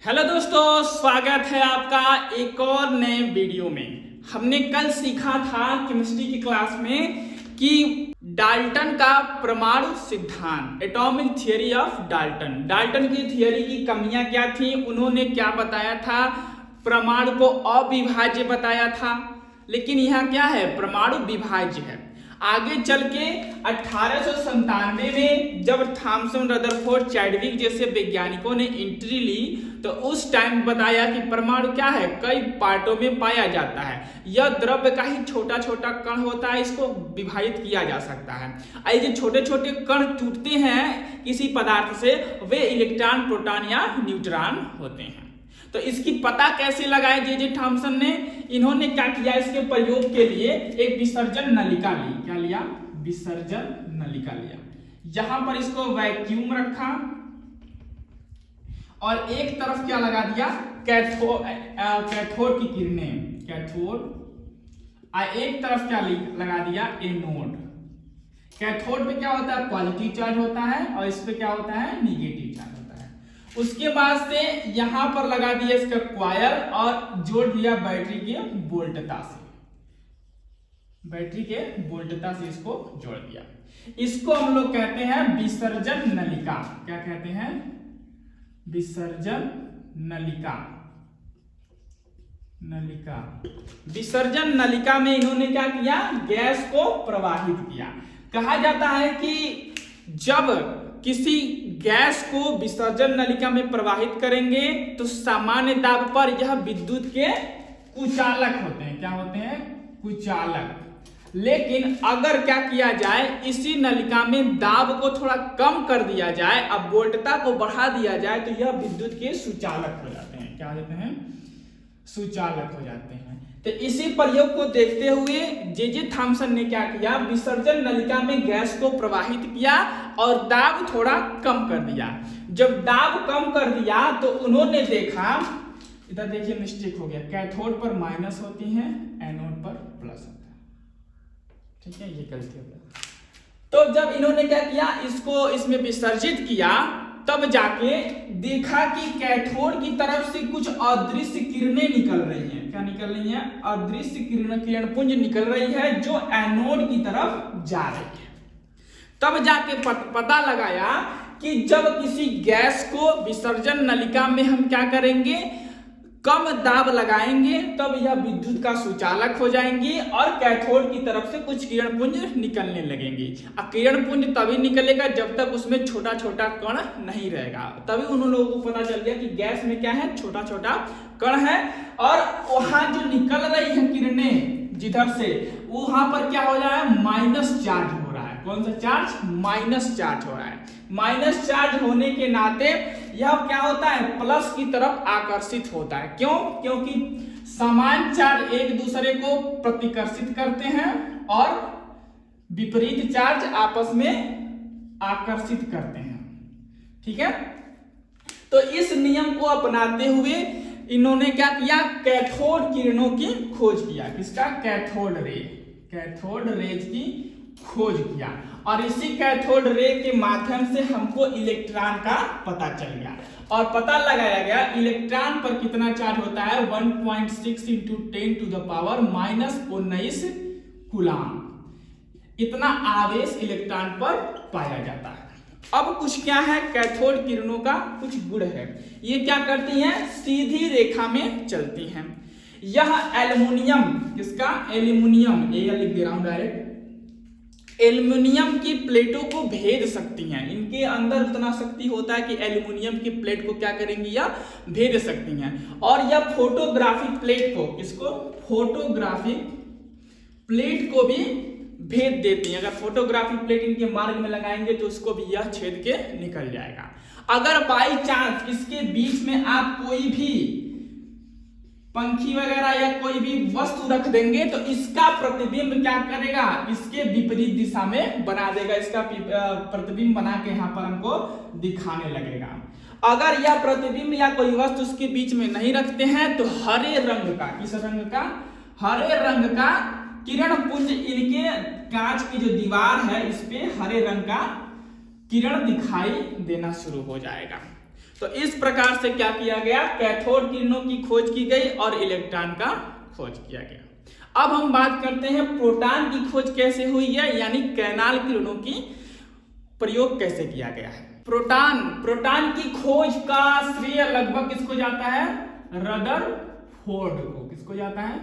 Hello दोस्तों, स्वागत है आपका एक और नए वीडियो में। हमने कल सीखा था केमिस्ट्री की क्लास में कि डाल्टन का परमाणु सिद्धांत, atomic theory of Dalton. Dalton की थियरी की कमियां क्या थी, उन्होंने क्या बताया था, परमाणु को अविभाज्य बताया था, लेकिन यहाँ क्या है, परमाणु विभाज्य है। आगे चल के 1897 में जब थॉमसन, रदरफोर्ड, चैडविक जैसे वैज्ञानिकों ने एंट्री ली तो उस टाइम बताया कि परमाणु क्या है, कई पार्टों में पाया जाता है। यह द्रव्य का ही छोटा छोटा कण होता है, इसको विभाजित किया जा सकता है। ये जो छोटे छोटे कण टूटते हैं किसी पदार्थ से, वे इलेक्ट्रॉन, प्रोटॉन या न्यूट्रॉन होते हैं। तो इसकी पता कैसे लगाए जे थॉमसन ने, इन्होंने क्या किया, इसके प्रयोग के लिए एक विसर्जन नलिका ली। क्या लिया? विसर्जन नलिका लिया। यहां पर इसको वैक्यूम रखा और एक तरफ क्या लगा दिया, कैथोड की किरणें, कैथोड, और एक तरफ क्या लगा दिया, एनोड। कैथोड पे क्या होता है, पॉजिटिव चार्ज होता है, और इस पे क्या होता है, निगेटिव चार्ज होता है। उसके बाद से यहां पर लगा दिया इसका क्वायल और जोड़ दिया बैटरी के वोल्टता से, बैटरी के वोल्टता से इसको जोड़ दिया। इसको हम लोग कहते हैं विसर्जन नलिका। क्या कहते हैं? विसर्जन नलिका। विसर्जन नलिका में इन्होंने क्या किया, गैस को प्रवाहित किया। कहा जाता है कि जब किसी गैस को विसर्जन नलिका में प्रवाहित करेंगे तो सामान्य दाब पर यह विद्युत के कुचालक होते हैं। क्या होते हैं? कुचालक। लेकिन अगर क्या किया जाए, इसी नलिका में दाब को थोड़ा कम कर दिया जाए, अब वोल्टता को बढ़ा दिया जाए, तो यह विद्युत के सुचालक हो जाते हैं। क्या होते हैं? सुचालक हो जाते हैं। तो इसी प्रयोग को देखते हुए जे थॉमसन ने क्या किया, विसर्जन नलिका में गैस को प्रवाहित किया और दाब थोड़ा कम कर दिया। जब दाब कम कर दिया तो उन्होंने देखा, इधर देखिए मिस्टेक हो गया, कैथोड पर माइनस होती है, एनोड पर प्लस होता है। ठीक है, ये गलती हो गया। तो जब इन्होंने क्या किया, इसको इसमें विसर्जित किया, तब जाके देखा कि कैथोड की तरफ से कुछ अदृश्य किरणें निकल रही हैं। क्या निकल रही हैं? अदृश्य किरणपुंज निकल रही है जो एनोड की तरफ जा रही है। तब जाके पता लगाया कि जब किसी गैस को विसर्जन नलिका में हम क्या करेंगे, कम दाब लगाएंगे, तब यह विद्युत का सुचालक हो जाएंगी और कैथोड की तरफ से कुछ किरणपुंज निकलने लगेंगी। अब किरणपुंज तभी निकलेगा जब तक उसमें छोटा छोटा कण नहीं रहेगा। तभी उन लोगों को पता चल गया कि गैस में क्या है, छोटा छोटा कण है, और वहां जो निकल रही है किरणें जिधर से, वहां पर क्या हो रहा है, माइनस चार्ज हो रहा है। कौन सा चार्ज? माइनस चार्ज हो रहा है। माइनस चार्ज होने के नाते यह क्या होता है, प्लस की तरफ आकर्षित होता है। क्यों? क्योंकि समान चार्ज एक दूसरे को प्रतिकर्षित करते हैं और विपरीत चार्ज आपस में आकर्षित करते हैं। ठीक है, तो इस नियम को अपनाते हुए इन्होंने क्या किया, कैथोड किरणों की खोज किया। किसका? कैथोड रे, कैथोड रेज की खोज किया। और इसी कैथोड रे के माध्यम से हमको इलेक्ट्रॉन का पता चल गया और पता लगाया गया इलेक्ट्रॉन पर कितना चार्ज होता है, 1.6 × 10⁻⁻⁹ कूलाम। इतना आवेश इलेक्ट्रॉन पर पाया जाता है। अब कुछ क्या है, कैथोड किरणों का कुछ गुण है। ये क्या करती हैं, सीधी रेखा में चलती हैं। यह एल्युमिनियम, किसका? एल्युमिनियम, ये लिख दे रहा हूं डायरेक्ट, एल्युमिनियम की प्लेटों को भेद सकती हैं। इनके अंदर उतना शक्ति होता है कि एल्युमिनियम की प्लेट को क्या करेंगी, या भेद सकती हैं। और यह फोटोग्राफिक प्लेट को, किसको? फोटोग्राफिक प्लेट को भी भेद देती हैं। अगर फोटोग्राफिक प्लेट इनके मार्ग में लगाएंगे तो उसको भी यह छेद के निकल जाएगा। अगर बाई चांस इसके बीच में आप कोई भी पंखी वगैरह या कोई भी वस्तु रख देंगे तो इसका प्रतिबिंब क्या करेगा, इसके विपरीत दिशा में बना देगा। इसका प्रतिबिंब बना के यहाँ पर हमको दिखाने लगेगा। अगर यह प्रतिबिंब या कोई वस्तु उसके बीच में नहीं रखते हैं तो हरे रंग का, किस रंग का? हरे रंग का किरण पुंज इनके कांच की जो दीवार है इस पे हरे रंग का किरण दिखाई देना शुरू हो जाएगा। तो इस प्रकार से क्या किया गया, कैथोड किरणों की खोज की गई और इलेक्ट्रॉन का खोज किया गया। अब हम बात करते हैं प्रोटॉन की खोज कैसे हुई है, यानी कैनाल किरणों की प्रयोग कैसे किया गया है। प्रोटॉन की खोज का श्रेय लगभग किसको जाता है, रदरफोर्ड को। किसको जाता है,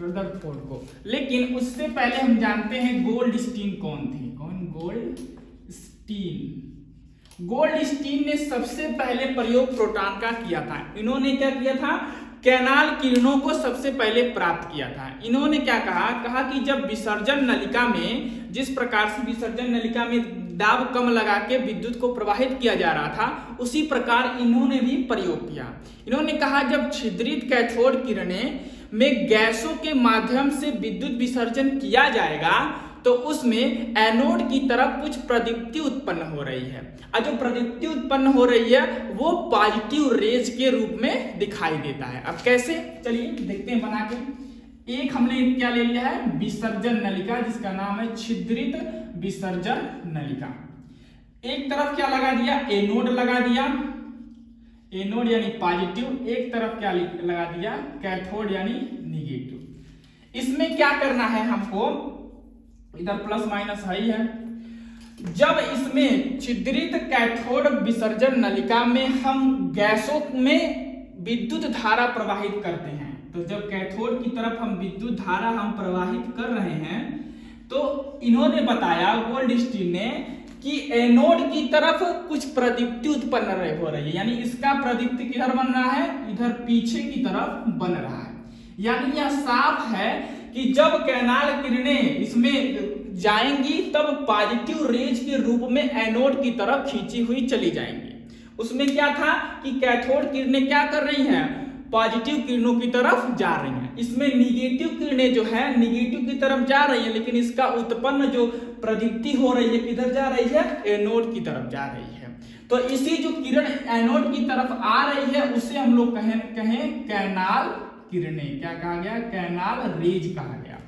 रदरफोर्ड को। लेकिन उससे पहले हम जानते हैं गोल्डस्टीन कौन थे। कौन, गोल्डस्टीन। गोल्डस्टीन ने सबसे पहले प्रयोग प्रोटॉन का किया था। इन्होंने क्या किया था, कैनाल किरणों को सबसे पहले प्राप्त किया था। इन्होंने क्या कहा कि जब विसर्जन नलिका में, जिस प्रकार से विसर्जन नलिका में दाब कम लगा के विद्युत को प्रवाहित किया जा रहा था, उसी प्रकार इन्होंने भी प्रयोग किया। इन्होंने कहा जब छिद्रित कैथोड किरणें में गैसों के माध्यम से विद्युत विसर्जन किया जाएगा तो उसमें एनोड की तरफ कुछ प्रदीप्ति उत्पन्न हो रही है, और जो प्रदीप्ति उत्पन्न हो रही है वो पॉजिटिव रेज के रूप में दिखाई देता है। अब कैसे, चलिए देखते हैं बना के। एक हमने क्या ले लिया है, विसर्जन नलिका, जिसका नाम है छिद्रित विसर्जन नलिका। एक तरफ क्या लगा दिया, एनोड लगा दिया, एनोड यानी पॉजिटिव। एक तरफ क्या लगा दिया, कैथोड यानी निगेटिव। इसमें क्या करना है हमको, इधर प्लस माइनस ही है। जब इसमें छिद्रित कैथोड विसर्जन नलिका में हम गैसों में विद्युत धारा प्रवाहित करते हैं, तो जब कैथोड की तरफ हम विद्युत धारा हम प्रवाहित कर रहे हैं, तो इन्होंने बताया, गोल्डस्टीन ने, कि एनोड की तरफ कुछ प्रदीप्ति उत्पन्न हो रही है, यानी इसका प्रदीप्ति किधर बन रहा है, इधर पीछे की तरफ बन रहा है। यानी यह साफ है कि जब कैनाल किरणें इसमें जाएंगी तब पॉजिटिव रेज के रूप में एनोड की तरफ खींची हुई चली जाएंगी। उसमें क्या था कि कैथोड किरणें क्या कर रही हैं, पॉजिटिव किरणों की तरफ जा रही हैं। इसमें निगेटिव किरणें जो है निगेटिव की तरफ जा रही है, लेकिन इसका उत्पन्न जो प्रदीप्ति हो रही है किधर जा रही है, एनोड की तरफ जा रही है। तो इसी जो किरण एनोड की तरफ आ रही है उसे हम लोग कहें कैनाल किरणें। क्या कहा गया, कैनाल रेज कहा गया।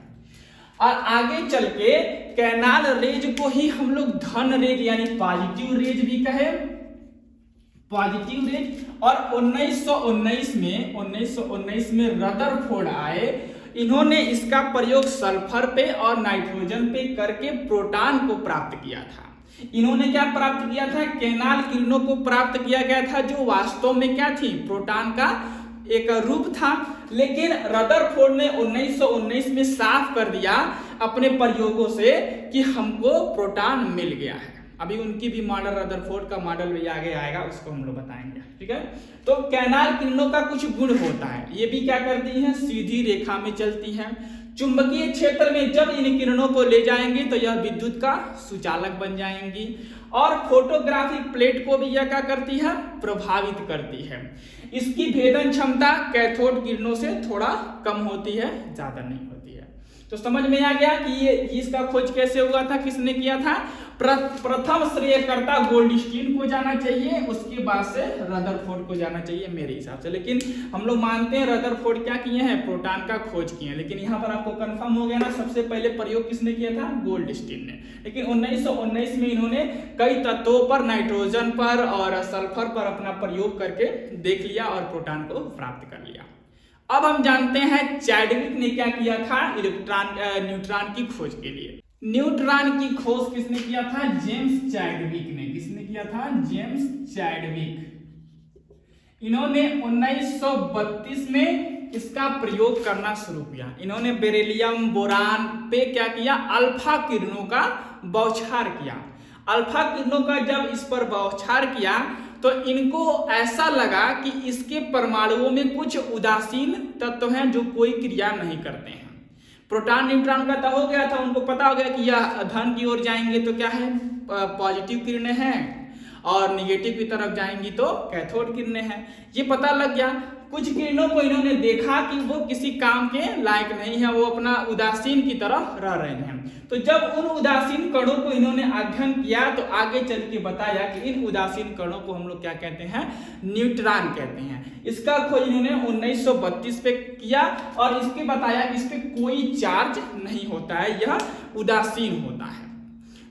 और आगे चल के कैनाल रेज को ही हम लोग धन रेज यानी पॉजिटिव रेज भी कहे, पॉजिटिव रेज। और 1919 में रदरफोर्ड आए, इन्होंने इसका प्रयोग सल्फर पे और नाइट्रोजन पे करके प्रोटॉन को प्राप्त किया था। इन्होंने क्या प्राप्त किया था, कैनाल किरणों को प्राप्त किया गया था, जो वास्तव में क्या थी, प्रोटॉन का एक रूप था। लेकिन रदरफोर्ड ने 1919 में साफ कर दिया अपने प्रयोगों से कि हमको प्रोटॉन मिल गया है। अभी उनकी भी मॉडल, रदरफोर्ड का मॉडल भी आगे आएगा, उसको हम लोग बताएंगे, ठीक है। तो कैनाल किरणों का कुछ गुण होता है, ये भी क्या करती हैं, सीधी रेखा में चलती हैं। चुंबकीय क्षेत्र में जब इन किरणों को ले जाएंगे तो यह विद्युत का सुचालक बन जाएंगी। और फोटोग्राफिक प्लेट को भी यह क्या करती है, प्रभावित करती है। इसकी भेदन क्षमता कैथोड किरणों से थोड़ा कम होती है, ज्यादा नहीं होती है। तो समझ में आ गया कि ये इसका खोज कैसे हुआ था, किसने किया था। प्रथम श्रेयकर्ता गोल्डस्टीन को जाना चाहिए, उसके बाद से रदरफोर्ड को जाना चाहिए मेरे हिसाब से। लेकिन हम लोग मानते हैं रदरफोर्ड क्या किए हैं, प्रोटॉन का खोज किए हैं। लेकिन यहाँ पर आपको कंफर्म हो गया ना, सबसे पहले प्रयोग किसने किया था, गोल्डस्टीन ने। लेकिन 1919 में इन्होंने कई तत्वों पर, नाइट्रोजन पर और सल्फर पर अपना प्रयोग करके देख लिया और प्रोटॉन को प्राप्त कर लिया। अब हम जानते हैं चैडविक ने क्या किया था न्यूट्रॉन की खोज के लिए। न्यूट्रॉन की खोज किसने किया था, जेम्स चैडविक ने। किसने किया था, जेम्स चैडविक। इन्होंने 1932 में इसका प्रयोग करना शुरू किया। इन्होंने बेरिलियम बोरान पे क्या किया, अल्फा किरणों का बौछार किया। अल्फा किरणों का जब इस पर बौछार किया तो इनको ऐसा लगा कि इसके परमाणुओं में कुछ उदासीन तत्व हैं जो कोई क्रिया नहीं करते हैं। प्रोटॉन न्यूट्रॉन का तो हो गया था, उनको पता हो गया कि यह धन की ओर जाएंगे तो क्या है, पॉजिटिव किरणें हैं, और निगेटिव की तरफ जाएंगी तो कैथोड किरणें हैं। ये पता लग गया। कुछ किरणों को इन्होंने देखा कि वो किसी काम के लायक नहीं है, वो अपना उदासीन की तरह रह रहे हैं। तो जब उन उदासीन कणों को इन्होंने अध्ययन किया तो आगे चल के बताया कि इन उदासीन कणों को हम लोग क्या कहते हैं, न्यूट्रॉन कहते हैं। इसका खोज इन्होंने 1932 पे किया और इसके बताया कि इस पे कोई चार्ज नहीं होता है, यह उदासीन होता है।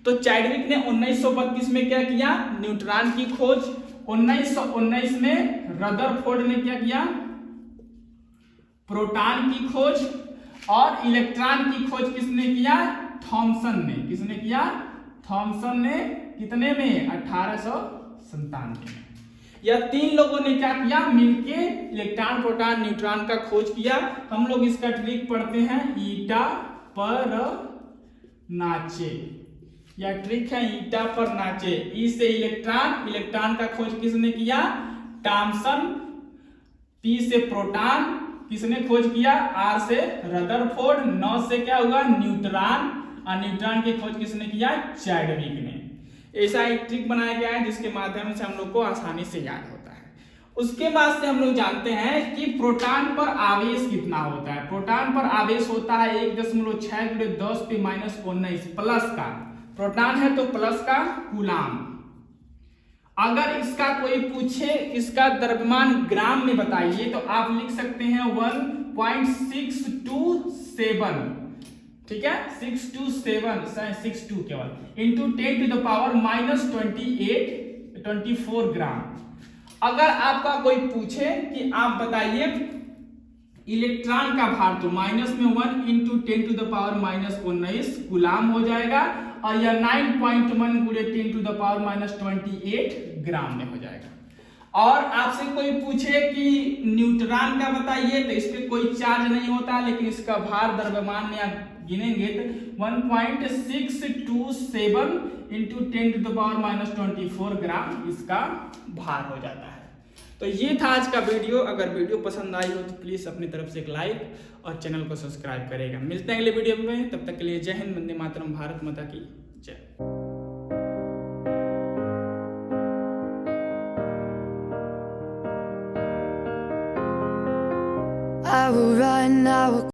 तो चैडविक ने 1932 में क्या किया, न्यूट्रॉन की खोज 1919 में रदरफोर्ड ने क्या किया, प्रोटॉन की खोज, और इलेक्ट्रॉन की खोज किसने किया, थॉमसन ने। किसने किया, थॉमसन ने। कितने में, 1897 में। यह तीन लोगों ने क्या किया, मिलके इलेक्ट्रॉन, प्रोटॉन, न्यूट्रॉन का खोज किया। हम लोग इसका ट्रिक पढ़ते हैं, ईटा पर नाचे। यह ट्रिक है, ईटा पर नाचे। ई से इलेक्ट्रॉन, इलेक्ट्रॉन का खोज किसने किया, थॉमसन। पी से प्रोटॉन, किसने खोज किया, आर से रदरफोर्ड। 9 से क्या हुआ, न्यूट्रॉन, और न्यूट्रॉन की खोज किसने किया, चैडविक ने। ऐसा एक ट्रिक बनाया गया है जिसके माध्यम से हम लोग को आसानी से याद होता है। उसके बाद से हम लोग जानते हैं कि प्रोटॉन पर आवेश कितना होता है। प्रोटॉन पर आवेश होता है 1.6 × 10⁻⁹ प्लस का। प्रोटॉन है तो प्लस का कूलाम। अगर इसका कोई पूछे इसका द्रव्यमान ग्राम में बताइए तो आप लिख सकते हैं 1.627, ठीक है, 627 केवल, इंटू 10⁻⁻24 ग्राम। अगर आपका कोई पूछे कि आप बताइए इलेक्ट्रॉन का भार, तो माइनस में 1 इंटू 10⁻⁻19 गुलाम हो जाएगा, और यह 9.1 × 10⁻⁻28 ग्राम में हो जाएगा। और आपसे कोई पूछे कि न्यूट्रॉन का बताइए तो इस पे कोई चार्ज नहीं होता, लेकिन इसका भार द्रव्यमान में आप गिनेंगे तो 1.627 इंटू 10⁻⁻24 ग्राम इसका भार हो जाता है। तो ये था आज का वीडियो। अगर वीडियो पसंद आई हो तो प्लीज़ अपनी तरफ से एक लाइक और चैनल को सब्सक्राइब करेगा। मिलते हैं अगले वीडियो में, तब तक के लिए जय हिंद, वंदे मातरम, भारत माता की जय। I will run, I will